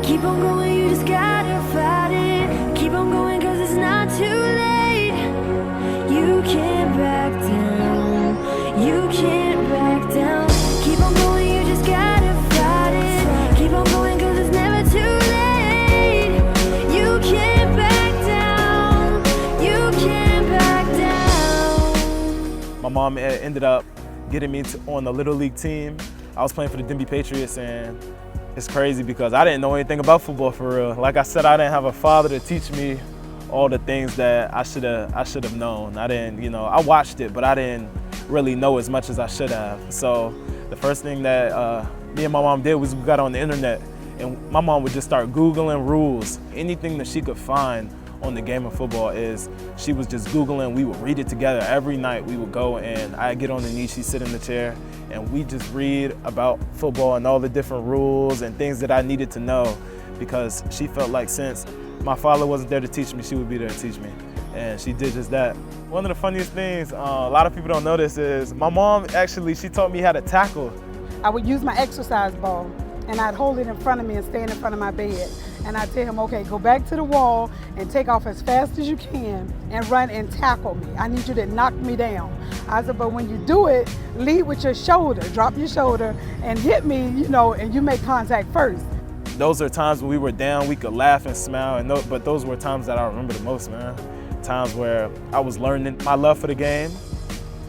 Keep on going, you just gotta fight it. Keep on going, cause it's not too late. You can't back down. You can't back down. Keep on going, you just gotta fight it. Keep on going, cause it's never too late. You can't back down. You can't back down. My mom ended up getting me on the Little League team. I was playing for the Denby Patriots, and it's crazy because I didn't know anything about football for real. Like I said, I didn't have a father to teach me all the things that I should have known. I didn't, you know, I watched it, but I didn't really know as much as I should have. So the first thing that me and my mom did was we got on the internet, and my mom would just start Googling rules. Anything that she could find on the game of football is she was just Googling. We would read it together every night. We would go and I'd get on the knee, she'd sit in the chair, and we just read about football and all the different rules and things that I needed to know, because she felt like since my father wasn't there to teach me, she would be there to teach me. And she did just that. One of the funniest things, a lot of people don't know this, is my mom actually, she taught me how to tackle. I would use my exercise ball and I'd hold it in front of me and stand in front of my bed. And I'd tell him, okay, go back to the wall and take off as fast as you can and run and tackle me. I need you to knock me down. I said, but when you do it, lead with your shoulder, drop your shoulder and hit me, you know, and you make contact first. Those are times when we were down, we could laugh and smile, but those were times that I remember the most, man. Times where I was learning my love for the game,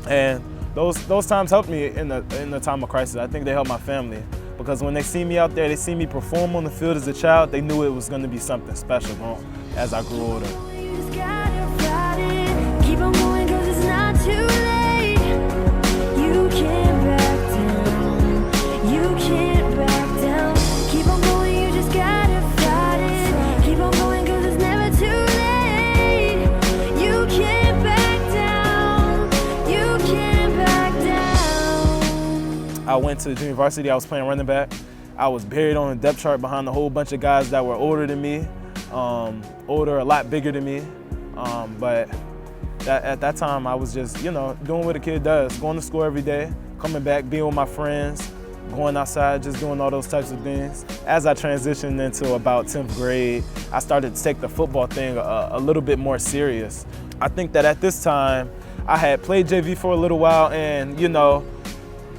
and those times helped me in the time of crisis. I think they helped my family, because when they see me out there, they see me perform on the field as a child, they knew it was going to be something special as I grew older. Keep on going, cause it's not too late. You can't back down. You can't back down. Keep on going, you just gotta fight it. Keep on going, cause it's never too late. You can't back down. You can't back down. I went to junior varsity, I was playing running back. I was buried on the depth chart behind a whole bunch of guys that were older than me, a lot bigger than me. But at that time, I was just, you know, doing what a kid does, going to school every day, coming back, being with my friends, going outside, just doing all those types of things. As I transitioned into about 10th grade, I started to take the football thing a little bit more serious. I think that at this time, I had played JV for a little while, and, you know,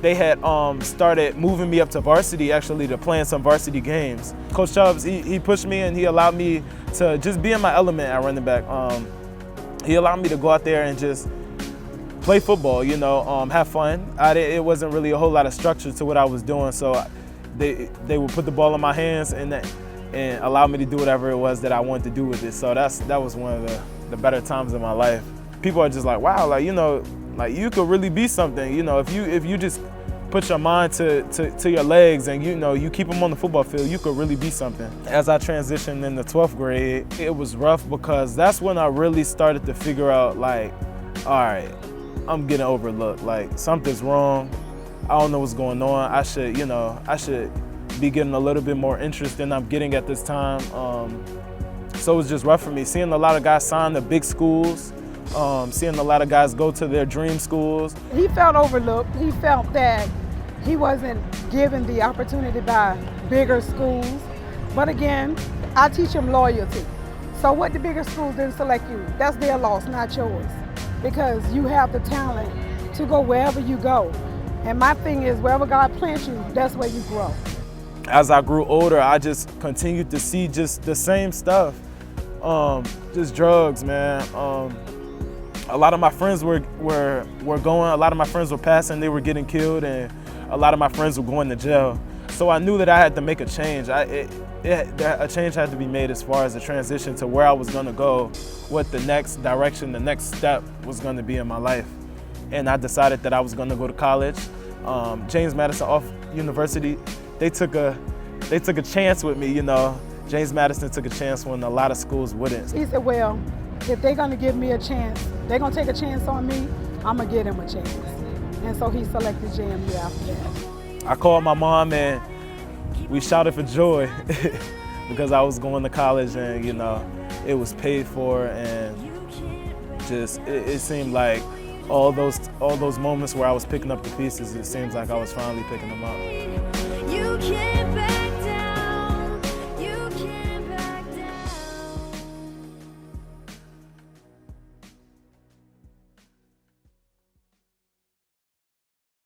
they had started moving me up to varsity, actually, to playing some varsity games. Coach Chubbs, he pushed me and he allowed me to just be in my element at running back. He allowed me to go out there and just play football, you know, have fun. It wasn't really a whole lot of structure to what I was doing, so they would put the ball in my hands and allow me to do whatever it was that I wanted to do with it. So that was one of the better times of my life. People are just like, wow, like, you know, like you could really be something, you know, if you just put your mind to your legs and, you know, you keep them on the football field, you could really be something. As I transitioned into 12th grade, it was rough because that's when I really started to figure out, like, all right, I'm getting overlooked. Like, something's wrong. I don't know what's going on. I should be getting a little bit more interest than I'm getting at this time. So it was just rough for me. Seeing a lot of guys sign to big schools, seeing a lot of guys go to their dream schools. He felt overlooked. He felt that he wasn't given the opportunity by bigger schools. But again, I teach him loyalty. So what the bigger schools didn't select you, that's their loss, not yours. Because you have the talent to go wherever you go. And my thing is, wherever God plants you, that's where you grow. As I grew older, I just continued to see just the same stuff. Just drugs, man. A lot of my friends were going, a lot of my friends were passing, they were getting killed, and a lot of my friends were going to jail. So I knew that I had to make a change. A change had to be made as far as the transition to where I was gonna go, what the next direction, the next step was gonna be in my life. And I decided that I was gonna go to college. James Madison University, they took a chance with me, you know. James Madison took a chance when a lot of schools wouldn't. He said, well, if they're gonna give me a chance, they're gonna take a chance on me, I'm gonna give them a chance. And so he selected JMU after that. I called my mom and we shouted for joy because I was going to college and, you know, it was paid for, and just, it seemed like all those moments where I was picking up the pieces, it seems like I was finally picking them up. You can't